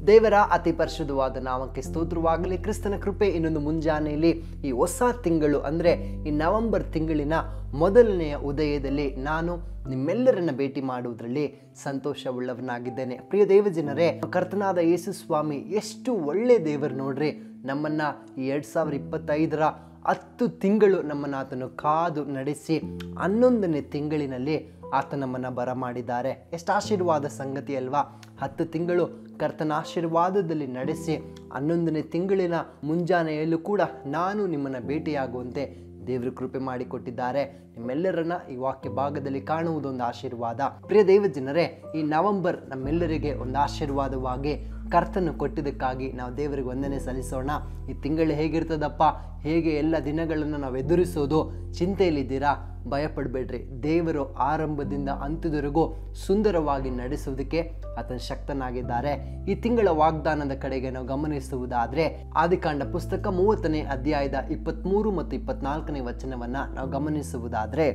ದೇವರ ಅತಿ ಪರಿಶುದ್ಧವಾದ ನಾಮಕ್ಕೆ ಸ್ತೋತ್ರವಾಗಲಿ. ಕ್ರಿಸ್ತನ ಕೃಪೆ ಇನ್ನೊಂದು ಮುಂಜಾನೆಯಲ್ಲಿ ಈ ಹೊಸ ತಿಂಗಳು ಅಂದರೆ ಈ ನವೆಂಬರ್ ತಿಂಗಳಿನ ಮೊದಲನೆಯ ಉದಯದಲ್ಲಿ ನಾನು ನಿಮ್ಮೆಲ್ಲರನ್ನ ಭೇಟಿ ಮಾಡುವುದರಲ್ಲಿ ಸಂತೋಷವುಳ್ಳವನಾಗಿದ್ದೇನೆ. ಪ್ರಿಯ ದೇವಜನರೇ, ಕರ್ತನಾದ ಯೇಸು ಸ್ವಾಮಿ ಎಷ್ಟು ಒಳ್ಳೆ ದೇವರು ನೋಡ್ರಿ. ನಮ್ಮನ್ನ ಈ 2025ರ 10 ತಿಂಗಳು ನಮ್ಮನ್ನು ಆತನು ಕಾದು ನಡೆಸಿ 11ನೇ ತಿಂಗಳಿನಲ್ಲಿ ಆತ ನಮ್ಮನ್ನು ಬರಮಾಡಿದ್ದಾರೆ. ಎಷ್ಟು ಆಶೀರ್ವಾದ ಸಂಗತಿ ಅಲ್ವಾ? 10 ತಿಂಗಳು ಕರ್ತನ ಆಶೀರ್ವಾದದಲ್ಲಿ ನಡೆಸಿ 11ನೇ ತಿಂಗಳಿನ ಮುಂಜಾನೆಯಲ್ಲೂ ಕೂಡ ನಾನು ನಿಮ್ಮನ್ನು ಭೇಟಿಯಾಗುವಂತೆ ದೇವರು ಕೃಪೆ ಮಾಡಿಕೊಟ್ಟಿದ್ದಾರೆ. ನಿಮ್ಮೆಲ್ಲರನ್ನ ಈ ವಾಕ್ಯ ಭಾಗದಲ್ಲಿ ಕಾಣುವುದೊಂದು ಆಶೀರ್ವಾದ. ಪ್ರಿಯ ದೇವಜನರೇ, ಈ ನವೆಂಬರ್ ನಮ್ಮೆಲ್ಲರಿಗೆ ಒಂದು ಆಶೀರ್ವಾದವಾಗಿ ಕರ್ತನು ಕೊಟ್ಟಿದ್ದಕ್ಕಾಗಿ ನಾವು ದೇವರಿಗೆ ವಂದನೆ ಸಲ್ಲಿಸೋಣ. ಈ ತಿಂಗಳು ಹೇಗಿರ್ತದಪ್ಪ, ಹೇಗೆ ಎಲ್ಲ ದಿನಗಳನ್ನು ನಾವು ಎದುರಿಸೋದು? ಚಿಂತೆಯಲ್ಲಿದ್ದೀರಾ? ಭಯಪಡಬೇಡ್ರಿ. ದೇವರು ಆರಂಭದಿಂದ ಅಂತ್ಯದವರೆಗೂ ಸುಂದರವಾಗಿ ನಡೆಸುವುದಕ್ಕೆ ಆತನ ಶಕ್ತನಾಗಿದ್ದಾರೆ. ಈ ತಿಂಗಳ ವಾಗ್ದಾನದ ಕಡೆಗೆ ನಾವು ಗಮನಿಸುವುದಾದ್ರೆ ಆದಿಕಾಂಡ ಪುಸ್ತಕ 30ನೇ ಅಧ್ಯಾಯದ 23 ಮತ್ತು 24ನೇ ವಚನವನ್ನ ನಾವು ಗಮನಿಸುವುದಾದ್ರೆ,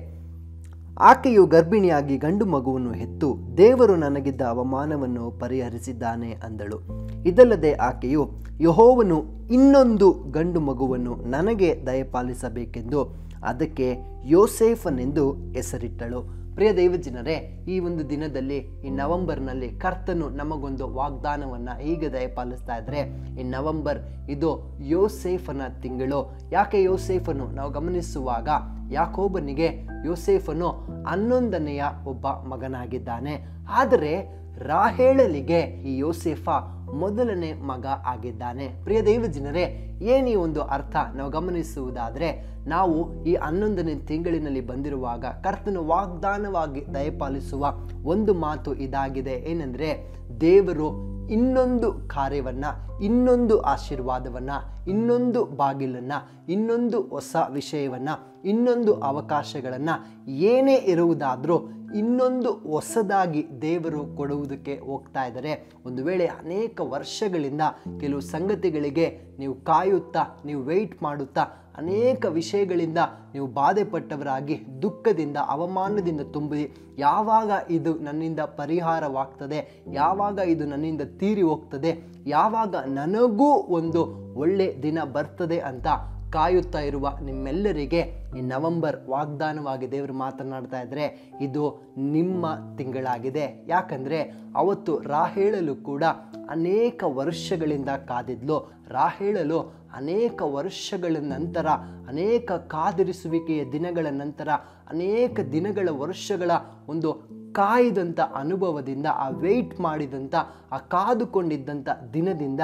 ಆಕೆಯು ಗರ್ಭಿಣಿಯಾಗಿ ಗಂಡು ಮಗುವನ್ನು ಹೆತ್ತು ದೇವರು ನನಗಿದ್ದ ಅವಮಾನವನ್ನು ಪರಿಹರಿಸಿದ್ದಾನೆ ಅಂದಳು. ಇದಲ್ಲದೆ ಆಕೆಯು ಯೆಹೋವನು ಇನ್ನೊಂದು ಗಂಡು ಮಗುವನ್ನು ನನಗೆ ದಯಪಾಲಿಸಬೇಕೆಂದು ಅದಕ್ಕೆ ಯೋಸೇಫನೆಂದು ಹೆಸರಿಟ್ಟಳು. ಪ್ರಿಯ ದೇವಜನರೇ, ಈ ಒಂದು ದಿನದಲ್ಲಿ ಈ ನವೆಂಬರ್ನಲ್ಲಿ ಕರ್ತನು ನಮಗೊಂದು ವಾಗ್ದಾನವನ್ನು ಹೀಗೆ ದಯಪಾಲಿಸ್ತಾ ಇದ್ರೆ, ಈ ನವೆಂಬರ್ ಇದು ಯೋಸೇಫನ ತಿಂಗಳು. ಯಾಕೆ ಯೋಸೇಫನು? ನಾವು ಗಮನಿಸುವಾಗ ಯಾಕೋಬನಿಗೆ ಯೋಸೇಫನು 11ನೆಯ ಒಬ್ಬ ಮಗನಾಗಿದ್ದಾನೆ. ಆದರೆ ರಾಹೇಳಲಿಗೆ ಈ ಯೋಸೇಫ ಮೊದಲನೇ ಮಗ ಆಗಿದ್ದಾನೆ. ಪ್ರಿಯ ದೇವಜನರೇ, ಏನಿ ಒಂದು ಅರ್ಥ ನಾವು ಗಮನಿಸುವುದಾದ್ರೆ, ನಾವು ಈ 11ನೇ ತಿಂಗಳಿನಲ್ಲಿ ಬಂದಿರುವಾಗ ಕರ್ತನು ವಾಗ್ದಾನವಾಗಿ ದಯಪಾಲಿಸುವ ಒಂದು ಮಾತು ಇದಾಗಿದೆ. ಏನಂದ್ರೆ, ದೇವರು ಇನ್ನೊಂದು ಕಾರ್ಯವನ್ನ, ಇನ್ನೊಂದು ಆಶೀರ್ವಾದವನ್ನ, ಇನ್ನೊಂದು ಬಾಗಿಲನ್ನ, ಇನ್ನೊಂದು ಹೊಸ ವಿಷಯವನ್ನ, ಇನ್ನೊಂದು ಅವಕಾಶಗಳನ್ನ, ಏನೇ ಇರುವುದಾದ್ರೂ ಇನ್ನೊಂದು ಹೊಸದಾಗಿ ದೇವರು ಕೊಡುವುದಕ್ಕೆ ಹೋಗ್ತಾ ಇದ್ದಾರೆ. ಒಂದು ವೇಳೆ ಅನೇಕ ವರ್ಷಗಳಿಂದ ಕೆಲವು ಸಂಗತಿಗಳಿಗೆ ನೀವು ಕಾಯುತ್ತಾ, ನೀವು ವೆಯ್ಟ್ ಮಾಡುತ್ತಾ, ಅನೇಕ ವಿಷಯಗಳಿಂದ ನೀವು ಬಾಧೆ ಪಟ್ಟವರಾಗಿ ದುಃಖದಿಂದ, ಅವಮಾನದಿಂದ ತುಂಬಿ ಯಾವಾಗ ಇದು ನನ್ನಿಂದ ಪರಿಹಾರವಾಗ್ತದೆ, ಯಾವಾಗ ಇದು ನನ್ನಿಂದ ತೀರಿ ಹೋಗ್ತದೆ, ಯಾವಾಗ ನನಗೂ ಒಂದು ಒಳ್ಳೆ ದಿನ ಬರ್ತದೆ ಅಂತ ಕಾಯುತ್ತಾ ಇರುವ ನಿಮ್ಮೆಲ್ಲರಿಗೆ ಈ ನವೆಂಬರ್ ವಾಗ್ದಾನವಾಗಿ ದೇವರು ಮಾತನಾಡ್ತಾ ಇದ್ರೆ, ಇದು ನಿಮ್ಮ ತಿಂಗಳಾಗಿದೆ. ಯಾಕಂದ್ರೆ ಅವತ್ತು ರಾಹೇಳಲು ಕೂಡ ಅನೇಕ ವರ್ಷಗಳಿಂದ ಕಾದಿದ್ಲು. ರಾಹೇಳಲು ಅನೇಕ ವರ್ಷಗಳ ನಂತರ, ಅನೇಕ ಕಾದಿರಿಸುವಿಕೆಯ ದಿನಗಳ ನಂತರ, ಅನೇಕ ದಿನಗಳ ವರ್ಷಗಳ ಒಂದು ಕಾಯ್ದಂಥ ಅನುಭವದಿಂದ, ಆ ವೆಯ್ಟ್ ಮಾಡಿದಂಥ, ಆ ಕಾದುಕೊಂಡಿದ್ದಂಥ ದಿನದಿಂದ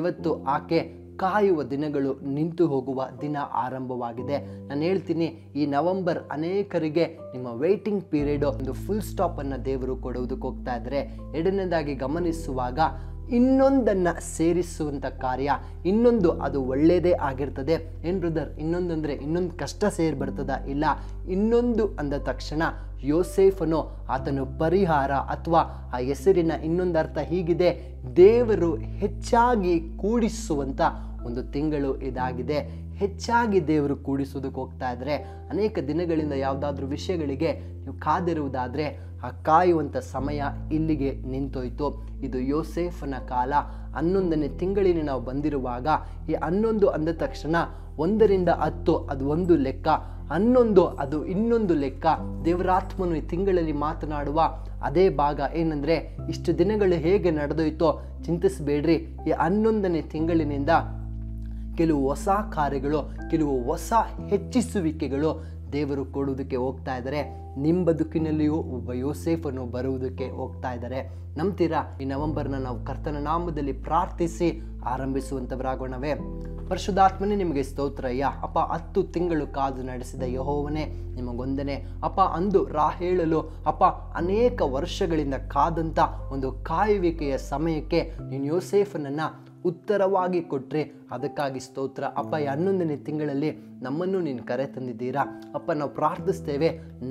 ಇವತ್ತು ಆಕೆ ಕಾಯುವ ದಿನಗಳು ನಿಂತು ಹೋಗುವ ದಿನ ಆರಂಭವಾಗಿದೆ. ನಾನು ಹೇಳ್ತೀನಿ, ಈ ನವೆಂಬರ್ ಅನೇಕರಿಗೆ ನಿಮ್ಮ ವೇಟಿಂಗ್ ಪೀರಿಯಡ್ ಒಂದು ಫುಲ್ ಸ್ಟಾಪ್ ಅನ್ನು ದೇವರು ಕೊಡುವುದಕ್ಕೆ ಹೋಗ್ತಾ ಇದ್ದಾರೆ. ಎರಡನೇದಾಗಿ ಗಮನಿಸುವಾಗ ಇನ್ನೊಂದನ್ನು ಸೇರಿಸುವಂಥ ಕಾರ್ಯ, ಇನ್ನೊಂದು ಅದು ಒಳ್ಳೆಯದೇ ಆಗಿರ್ತದೆ. ಏನು ಬ್ರದರ್, ಇನ್ನೊಂದಂದರೆ ಇನ್ನೊಂದು ಕಷ್ಟ ಸೇರಿ ಬರ್ತದ? ಇಲ್ಲ, ಇನ್ನೊಂದು ಅಂದ ತಕ್ಷಣ ಯೋಸೇಫನು ಆತನು ಪರಿಹಾರ, ಅಥವಾ ಆ ಹೆಸರಿನ ಇನ್ನೊಂದು ಅರ್ಥ ಹೀಗಿದೆ, ದೇವರು ಹೆಚ್ಚಾಗಿ ಕೂಡಿಸುವಂಥ ಒಂದು ತಿಂಗಳು ಇದಾಗಿದೆ. ಹೆಚ್ಚಾಗಿ ದೇವರು ಕೂಡಿಸೋದಕ್ಕೆ ಹೋಗ್ತಾ ಇದ್ರೆ, ಅನೇಕ ದಿನಗಳಿಂದ ಯಾವುದಾದ್ರೂ ವಿಷಯಗಳಿಗೆ ನೀವು ಕಾದಿರುವುದಾದರೆ ಆ ಕಾಯುವಂಥ ಸಮಯ ಇಲ್ಲಿಗೆ ನಿಂತೋಯ್ತು. ಇದು ಯೋಸೇಫನ ಕಾಲ. 11ನೇ ತಿಂಗಳಿನ ನಾವು ಬಂದಿರುವಾಗ ಈ 11 ಅಂದ ತಕ್ಷಣ 1ರಿಂದ 10 ಅದು ಒಂದು ಲೆಕ್ಕ, 11 ಅದು ಇನ್ನೊಂದು ಲೆಕ್ಕ. ದೇವರಾತ್ಮನು ಈ ತಿಂಗಳಲ್ಲಿ ಮಾತನಾಡುವ ಅದೇ ಭಾಗ ಏನಂದ್ರೆ, ಇಷ್ಟು ದಿನಗಳು ಹೇಗೆ ನಡೆದೋಯ್ತೋ ಚಿಂತಿಸಬೇಡ್ರಿ. ಈ 11ನೇ ತಿಂಗಳಿನಿಂದ ಕೆಲವು ಹೊಸ ಕಾರ್ಯಗಳು, ಕೆಲವು ಹೊಸ ಹೆಚ್ಚಿಸುವಿಕೆಗಳು ದೇವರು ಕೊಡುವುದಕ್ಕೆ ಹೋಗ್ತಾ ಇದ್ದಾರೆ. ನಿಮ್ಮ ಬದುಕಿನಲ್ಲಿಯೂ ಒಬ್ಬ ಯೋಸೇಫನು ಬರುವುದಕ್ಕೆ ಹೋಗ್ತಾ ಇದ್ದಾರೆ. ನಂಬ್ತೀರಾ? ಈ ನವೆಂಬರ್ನ ನಾವು ಕರ್ತನ ನಾಮದಲ್ಲಿ ಪ್ರಾರ್ಥಿಸಿ ಆರಂಭಿಸುವಂಥವರಾಗೋಣವೇ. ಪರಿಶುದ್ಧಾತ್ಮನೇ, ನಿಮಗೆ ಸ್ತೋತ್ರಯ್ಯ. ಅಪ್ಪ, 10 ತಿಂಗಳು ಕಾದು ನಡೆಸಿದ ಯೆಹೋವನೇ ನಿಮಗೊಂದನೆ. ಅಪ್ಪ, ಅಂದು ರಾಹೇಳಲು ಅಪ್ಪ ಅನೇಕ ವರ್ಷಗಳಿಂದ ಕಾದಂಥ ಒಂದು ಕಾಯುವಿಕೆಯ ಸಮಯಕ್ಕೆ ನೀನು ಯೋಸೇಫನನ್ನು ಉತ್ತರವಾಗಿ ಕೊಟ್ಟರೆ ಅದಕ್ಕಾಗಿ ಸ್ತೋತ್ರ. ಅಪ್ಪ, ಈ 11ನೇ ತಿಂಗಳಲ್ಲಿ ನಮ್ಮನ್ನು ನೀನು ಕರೆ ತಂದಿದ್ದೀರಾ. ಅಪ್ಪ, ನಾವು ಪ್ರಾರ್ಥಿಸ್ತೇವೆ,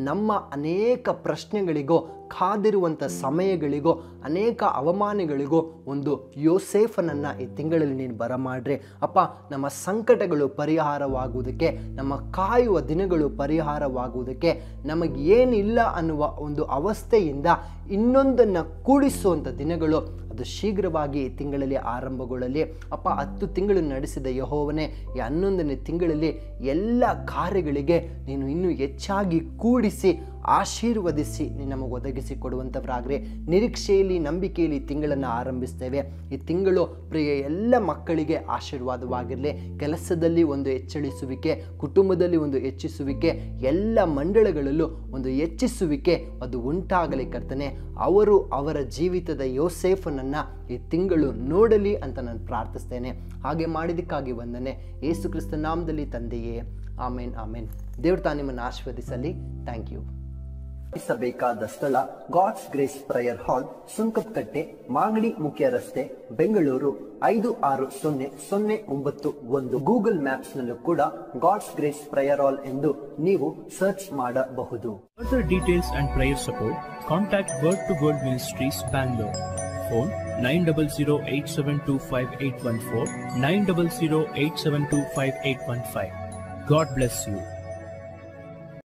ನಮ್ಮ ಅನೇಕ ಪ್ರಶ್ನೆಗಳಿಗೂ, ಕಾದಿರುವಂಥ ಸಮಯಗಳಿಗೂ, ಅನೇಕ ಅವಮಾನಗಳಿಗೂ ಒಂದು ಯೋಸೇಫನನ್ನು ಈ ತಿಂಗಳಲ್ಲಿ ನೀನು ಬರಮಾಡ್ರಿ. ಅಪ್ಪ, ನಮ್ಮ ಸಂಕಟಗಳು ಪರಿಹಾರವಾಗುವುದಕ್ಕೆ, ನಮ್ಮ ಕಾಯುವ ದಿನಗಳು ಪರಿಹಾರವಾಗುವುದಕ್ಕೆ, ನಮಗೆ ಏನಿಲ್ಲ ಅನ್ನುವ ಒಂದು ಅವಸ್ಥೆಯಿಂದ ಇನ್ನೊಂದನ್ನು ಕೂಡಿಸುವಂಥ ದಿನಗಳು ಅದು ಶೀಘ್ರವಾಗಿ ಈ ತಿಂಗಳಲ್ಲಿ ಆರಂಭಗೊಳ್ಳಲಿ. ಅಪ್ಪ, 10 ತಿಂಗಳು ನಡೆಸಿದ ಯೆಹೋವನೇ, ಈ 11ನೇ ತಿಂಗಳಲ್ಲಿ ಎಲ್ಲ ಕಾರ್ಯಗಳಿಗೆ ನೀನು ಇನ್ನೂ ಹೆಚ್ಚಾಗಿ ಕೂಡಿಸಿ ಆಶೀರ್ವದಿಸಿ ನಮಗೆ ಒದಗಿಸಿ ಕೊಡುವಂಥವರಾಗ್ರಿ. ನಿರೀಕ್ಷೆಯಲ್ಲಿ, ನಂಬಿಕೆಯಲ್ಲಿ ಈ ತಿಂಗಳನ್ನು ಆರಂಭಿಸ್ತೇವೆ. ಈ ತಿಂಗಳು ಪ್ರಿಯ ಎಲ್ಲ ಮಕ್ಕಳಿಗೆ ಆಶೀರ್ವಾದವಾಗಿರಲಿ. ಕೆಲಸದಲ್ಲಿ ಒಂದು ಹೆಚ್ಚಳಿಸುವಿಕೆ, ಕುಟುಂಬದಲ್ಲಿ ಒಂದು ಹೆಚ್ಚಿಸುವಿಕೆ, ಎಲ್ಲ ಮಂಡಳಗಳಲ್ಲೂ ಒಂದು ಹೆಚ್ಚಿಸುವಿಕೆ ಅದು ಉಂಟಾಗಲಿ ಕರ್ತನೆ. ಅವರು ಅವರ ಜೀವಿತದ ಯೋಸೇಫನನ್ನು ಈ ತಿಂಗಳು ನೋಡಲಿ ಅಂತ ನಾನು ಪ್ರಾರ್ಥಿಸ್ತೇನೆ. ಹಾಗೆ ಮಾಡಿದ್ದಕ್ಕಾಗಿ ವಂದನೆ, ಯೇಸು ಕ್ರಿಸ್ತ ನಾಮದಲ್ಲಿ ತಂದೆಯೇ, ಆಮೇನ್ ಆಮೇನ್. ದೇವ್ರು ತಾನು ನಿಮ್ಮನ್ನು ಆಶೀರ್ವದಿಸಲಿ. Thank you. ಬೇಕಾದ ಸ್ಥಳ God's grace prayer hall, Sunkadakatte, Magadi ಮುಖ್ಯ ರಸ್ತೆ, ಬೆಂಗಳೂರು 560091. ಗೂಗಲ್ ಮ್ಯಾಪ್ಸ್ ನಲ್ಲೂ ಕೂಡ ಗಾಡ್ಸ್ ಗ್ರೇಸ್ ಪ್ರೇಯರ್ ಹಾಲ್ ಎಂದು ನೀವು ಸರ್ಚ್ ಮಾಡಬಹುದು. Further details and prayer support, contact Word to World Ministries, Bangalore. Phone 900-872-5814, 900-872-5815. God bless you.